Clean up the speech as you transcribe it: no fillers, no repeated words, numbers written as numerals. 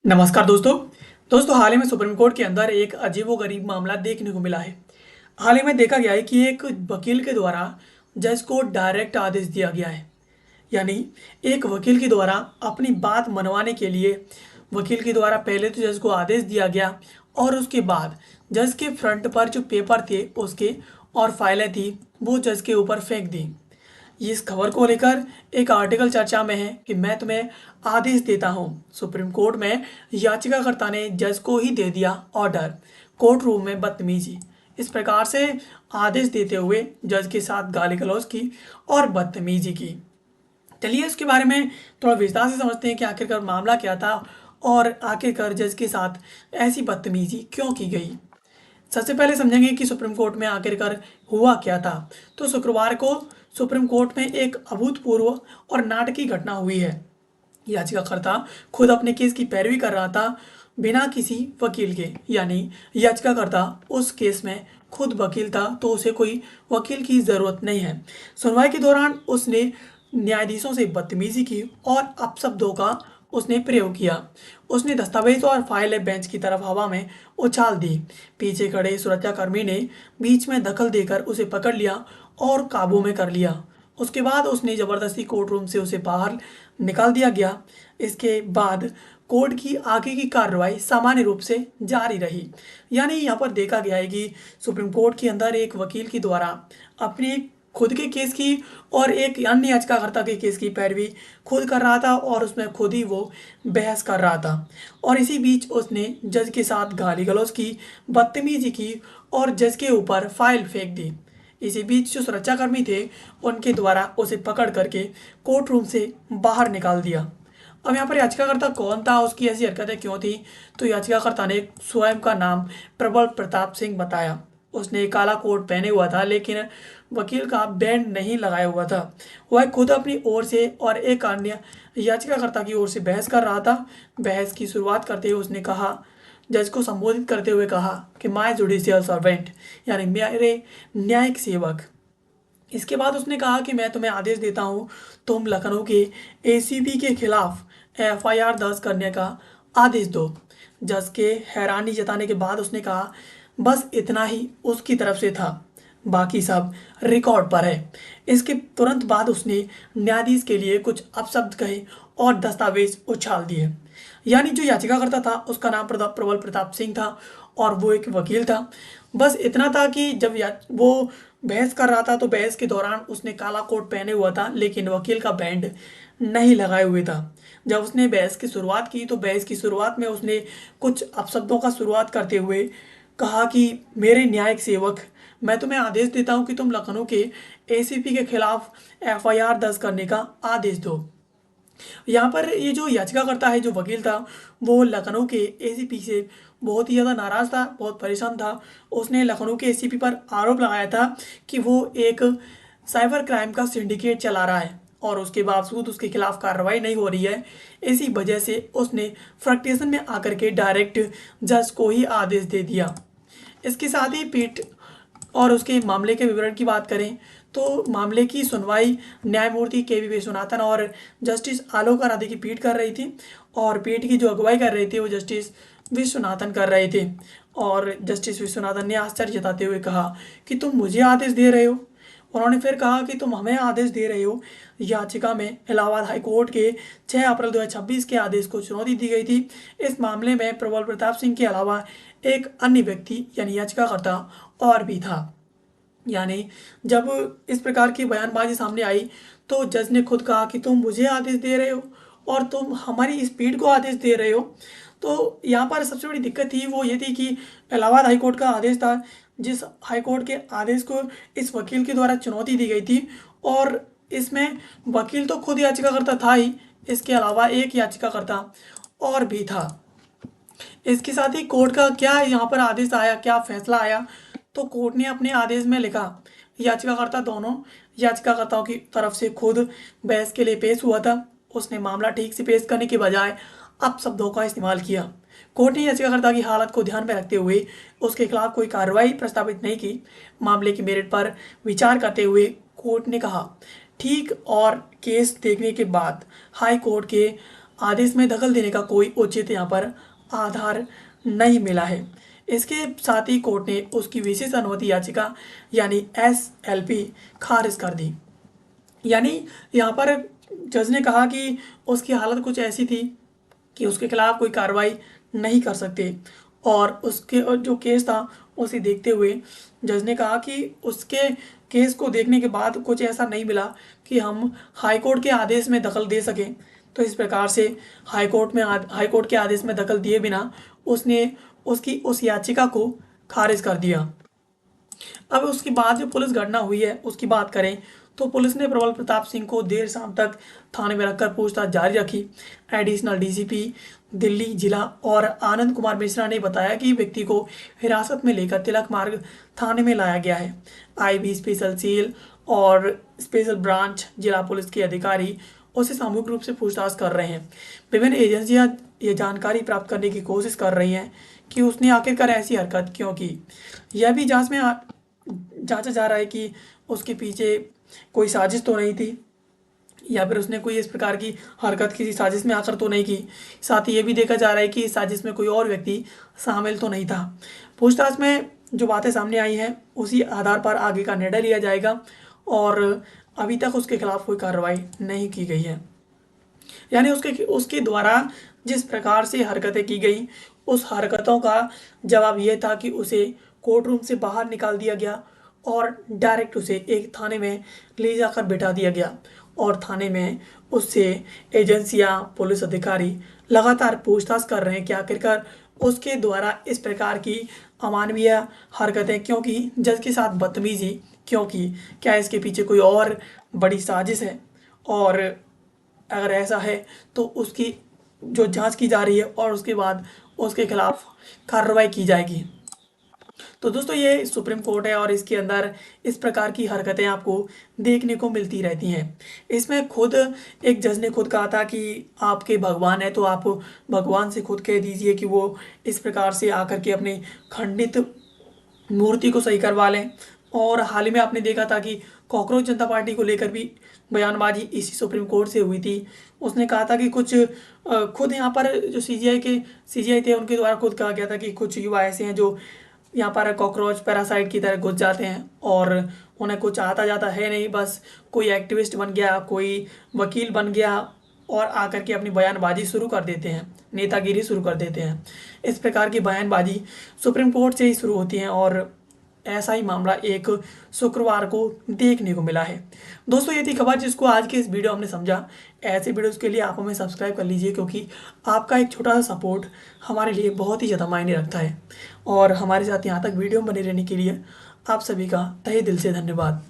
नमस्कार दोस्तों। हाल ही में सुप्रीम कोर्ट के अंदर एक अजीबोगरीब मामला देखने को मिला है। हाल ही में देखा गया है कि एक वकील के द्वारा जज को डायरेक्ट आदेश दिया गया है। यानी एक वकील के द्वारा अपनी बात मनवाने के लिए वकील के द्वारा पहले तो जज को आदेश दिया गया और उसके बाद जज के फ्रंट पर जो पेपर थे उसके और फाइलें थी वो जज के ऊपर फेंक दी। इस खबर को लेकर एक आर्टिकल चर्चा में है कि मैं तुम्हें आदेश देता हूं। सुप्रीम कोर्ट में याचिकाकर्ता ने जज को ही दे दिया ऑर्डर, कोर्ट रूम में बदतमीजी। इस प्रकार से आदेश देते हुए जज के साथ गाली गलौज की और बदतमीजी की। चलिए इसके बारे में थोड़ा विस्तार से समझते हैं कि आखिरकार मामला क्या था और आखिरकार जज के साथ ऐसी बदतमीजी क्यों की गई। सबसे पहले समझेंगे कि सुप्रीम कोर्ट में आखिरकार हुआ क्या था। तो शुक्रवार को सुप्रीम कोर्ट में एक अभूतपूर्व और नाटकीय घटना हुई है। याचिकाकर्ता खुद अपने केस की पैरवी कर रहा था बिना किसी वकील के। यानी याचिकाकर्ता उस केस में खुद वकील था तो उसे कोई वकील की ज़रूरत नहीं है। सुनवाई के दौरान उसने न्यायाधीशों से बदतमीजी की और अपशब्दों का उसने प्रयोग किया। उसने दस्तावेज और फाइलें बेंच की तरफ हवा में उछाल दी। पीछे खड़े सुरक्षाकर्मी ने बीच में दखल देकर उसे पकड़ लिया और काबू में कर लिया। उसके बाद उसने ज़बरदस्ती कोर्ट रूम से उसे बाहर निकाल दिया गया। इसके बाद कोर्ट की आगे की कार्रवाई सामान्य रूप से जारी रही। यानी यहाँ पर देखा गया है कि सुप्रीम कोर्ट के अंदर एक वकील के द्वारा अपने खुद के केस की और एक अन्य याचिकाकर्ता के केस की पैरवी खुद कर रहा था और उसमें खुद ही वो बहस कर रहा था। और इसी बीच उसने जज के साथ गाली गलौज की, बदतमीजी की और जज के ऊपर फाइल फेंक दी। इसी बीच जो सुरक्षाकर्मी थे उनके द्वारा उसे पकड़ करके कोर्ट रूम से बाहर निकाल दिया। अब यहाँ पर याचिकाकर्ता कौन था, उसकी ऐसी हरकतें क्यों थी। तो याचिकाकर्ता ने स्वयं का नाम प्रबल प्रताप सिंह बताया। उसने काला कोट पहने हुआ था लेकिन वकील का बैंड नहीं लगाया हुआ था। वह खुद अपनी ओर से और एक अन्य याचिकाकर्ता की ओर से बहस कर रहा था। बहस की शुरुआत करते हुए उसने कहा, जज को संबोधित करते हुए कहा कि माय जुडिशियल सर्वेंट, यानी मेरे न्यायिक सेवक। इसके बाद उसने कहा कि मैं तुम्हें आदेश देता हूँ, तुम लखनऊ के एसीपी के खिलाफ एफआईआर दर्ज करने का आदेश दो। जज के हैरानी जताने के बाद उसने कहा, बस इतना ही उसकी तरफ से था, बाकी सब रिकॉर्ड पर है। इसके तुरंत बाद उसने न्यायाधीश के लिए कुछ अपशब्द कहे और दस्तावेज उछाल दिए। यानी जो याचिकाकर्ता था उसका नाम प्रबल प्रताप सिंह था और वो एक वकील था। बस इतना था कि जब वो बहस कर रहा था तो बहस के दौरान उसने काला कोट पहने हुआ था लेकिन वकील का बैंड नहीं लगाए हुए था। जब उसने बहस की शुरुआत की तो बहस की शुरुआत में उसने कुछ अपशब्दों का शुरुआत करते हुए कहा कि मेरे न्यायिक सेवक, मैं तुम्हें आदेश देता हूं कि तुम लखनऊ के एसीपी के खिलाफ एफआईआर दर्ज करने का आदेश दो। यहाँ पर ये जो याचिकाकर्ता है, जो वकील था, वो लखनऊ के एसीपी से बहुत ही ज़्यादा नाराज़ था, बहुत परेशान था। उसने लखनऊ के एसीपी पर आरोप लगाया था कि वो एक साइबर क्राइम का सिंडिकेट चला रहा है और उसके बावजूद उसके खिलाफ कार्रवाई नहीं हो रही है। इसी वजह से उसने फ्रस्ट्रेशन में आकर के डायरेक्ट जज को ही आदेश दे दिया। इसके साथ ही पीठ और उसके मामले के विवरण की बात करें तो मामले की सुनवाई न्यायमूर्ति के वी विश्वनाथन और जस्टिस आलोक राधे की पीठ कर रही थी और पीठ की जो अगुवाई कर रही थी वो जस्टिस विश्वनाथन कर रहे थे। और जस्टिस विश्वनाथन ने आश्चर्य जताते हुए कहा कि तुम मुझे आदेश दे रहे हो। उन्होंने फिर कहा कि तुम हमें आदेश दे रहे हो। याचिका में इलाहाबाद हाई कोर्ट के 6 अप्रैल 2026 के आदेश को चुनौती दी गई थी। इस मामले में प्रबल प्रताप सिंह के अलावा एक अन्य व्यक्ति यानी याचिकाकर्ता और भी था। यानी जब इस प्रकार की बयानबाजी सामने आई तो जज ने खुद कहा कि तुम मुझे आदेश दे रहे हो और तुम हमारी इस पीठ को आदेश दे रहे हो। तो यहाँ पर सबसे बड़ी दिक्कत थी वो ये थी कि इलाहाबाद हाई कोर्ट का आदेश था, जिस हाई कोर्ट के आदेश को इस वकील के द्वारा चुनौती दी गई थी। और इसमें वकील तो खुद याचिकाकर्ता था ही, इसके अलावा एक याचिकाकर्ता और भी था। इसके साथ ही कोर्ट का क्या यहाँ पर आदेश आया, क्या फैसला आया, तो कोर्ट ने अपने आदेश में लिखा, याचिकाकर्ता दोनों याचिकाकर्ताओं की तरफ से खुद बहस के लिए पेश हुआ था। उसने मामला ठीक से पेश करने के बजाय अपशब्दों का इस्तेमाल किया। कोर्ट ने याचिकाकर्ता की हालत को ध्यान में रखते हुए उसके खिलाफ कोई कार्रवाई प्रस्तावित नहीं की। मामले की मेरिट पर विचार करते हुए कोर्ट ने कहा, ठीक और केस देखने के बाद हाई कोर्ट के आदेश में दखल देने का कोई उचित यहाँ पर आधार नहीं मिला है। इसके साथ ही कोर्ट ने उसकी विशेष अनुमति याचिका यानी SLP खारिज कर दी। यानी यहाँ पर जज ने कहा कि उसकी हालत कुछ ऐसी थी कि उसके खिलाफ कोई कार्रवाई नहीं कर सकते, और उसके और जो केस था उसे देखते हुए जज ने कहा कि उसके केस को देखने के बाद कुछ ऐसा नहीं मिला कि हम हाई कोर्ट के आदेश में दखल दे सकें। तो इस प्रकार से हाई कोर्ट के आदेश में दखल दिए बिना उसने उसकी उस याचिका को खारिज कर दिया। अब उसके बाद जो पुलिस घटना हुई है उसकी बात करें तो पुलिस ने प्रबल प्रताप सिंह को देर शाम तक थाने में रखकर पूछताछ जारी रखी। एडिशनल DCP दिल्ली जिला और आनंद कुमार मिश्रा ने बताया कि व्यक्ति को हिरासत में लेकर तिलक मार्ग थाने में लाया गया है। IB स्पेशल सेल और स्पेशल ब्रांच जिला पुलिस के अधिकारी उसे सामूहिक रूप से पूछताछ कर रहे हैं। विभिन्न एजेंसियां ये जानकारी प्राप्त करने की कोशिश कर रही हैं कि उसने आखिरकार ऐसी हरकत क्यों की। यह भी जांचा जा रहा है कि उसके पीछे कोई साजिश तो नहीं थी, या फिर उसने कोई इस प्रकार की हरकत किसी साजिश में आकर तो नहीं की। साथ ही ये भी देखा जा रहा है कि इस साजिश में कोई और व्यक्ति शामिल तो नहीं था। पूछताछ में जो बातें सामने आई हैं उसी आधार पर आगे का निर्णय लिया जाएगा, और अभी तक उसके खिलाफ कोई कार्रवाई नहीं की गई है। यानी उसके द्वारा जिस प्रकार से हरकतें की गई, उस हरकतों का जवाब यह था कि उसे कोर्ट रूम से बाहर निकाल दिया गया और डायरेक्ट उसे एक थाने में ले जाकर बिठा दिया गया, और थाने में उससे एजेंसियां, पुलिस अधिकारी लगातार पूछताछ कर रहे हैं कि आखिरकार उसके द्वारा इस प्रकार की अमानवीय हरकतें क्यों की, जज के साथ बदतमीजी क्यों की, क्या इसके पीछे कोई और बड़ी साजिश है, और अगर ऐसा है तो उसकी जो जांच की जा रही है और उसके बाद उसके खिलाफ कार्रवाई की जाएगी। तो दोस्तों ये सुप्रीम कोर्ट है और इसके अंदर इस प्रकार की हरकतें आपको देखने को मिलती रहती हैं। इसमें खुद एक जज ने खुद कहा था कि आपके भगवान है तो आप भगवान से खुद कह दीजिए कि वो इस प्रकार से आकर के अपनी खंडित मूर्ति को सही करवा लें। और हाल ही में आपने देखा था कि कॉकरोच जनता पार्टी को लेकर भी बयानबाजी इसी सुप्रीम कोर्ट से हुई थी। उसने कहा था कि कुछ खुद यहाँ पर जो CGI थे उनके द्वारा खुद कहा गया था कि कुछ युवा ऐसे हैं जो यहाँ पर कॉकरोच पैरासाइट की तरह घुस जाते हैं और उन्हें कुछ आता जाता है नहीं, बस कोई एक्टिविस्ट बन गया, कोई वकील बन गया और आकर के अपनी बयानबाजी शुरू कर देते हैं, नेतागिरी शुरू कर देते हैं। इस प्रकार की बयानबाजी सुप्रीम कोर्ट से ही शुरू होती हैं, और ऐसा ही मामला एक शुक्रवार को देखने को मिला है। दोस्तों ये थी खबर जिसको आज के इस वीडियो हमने समझा। ऐसे वीडियोस के लिए आप हमें सब्सक्राइब कर लीजिए, क्योंकि आपका एक छोटा सा सपोर्ट हमारे लिए बहुत ही ज़्यादा मायने रखता है। और हमारे साथ यहाँ तक वीडियो बने रहने के लिए आप सभी का तहे दिल से धन्यवाद।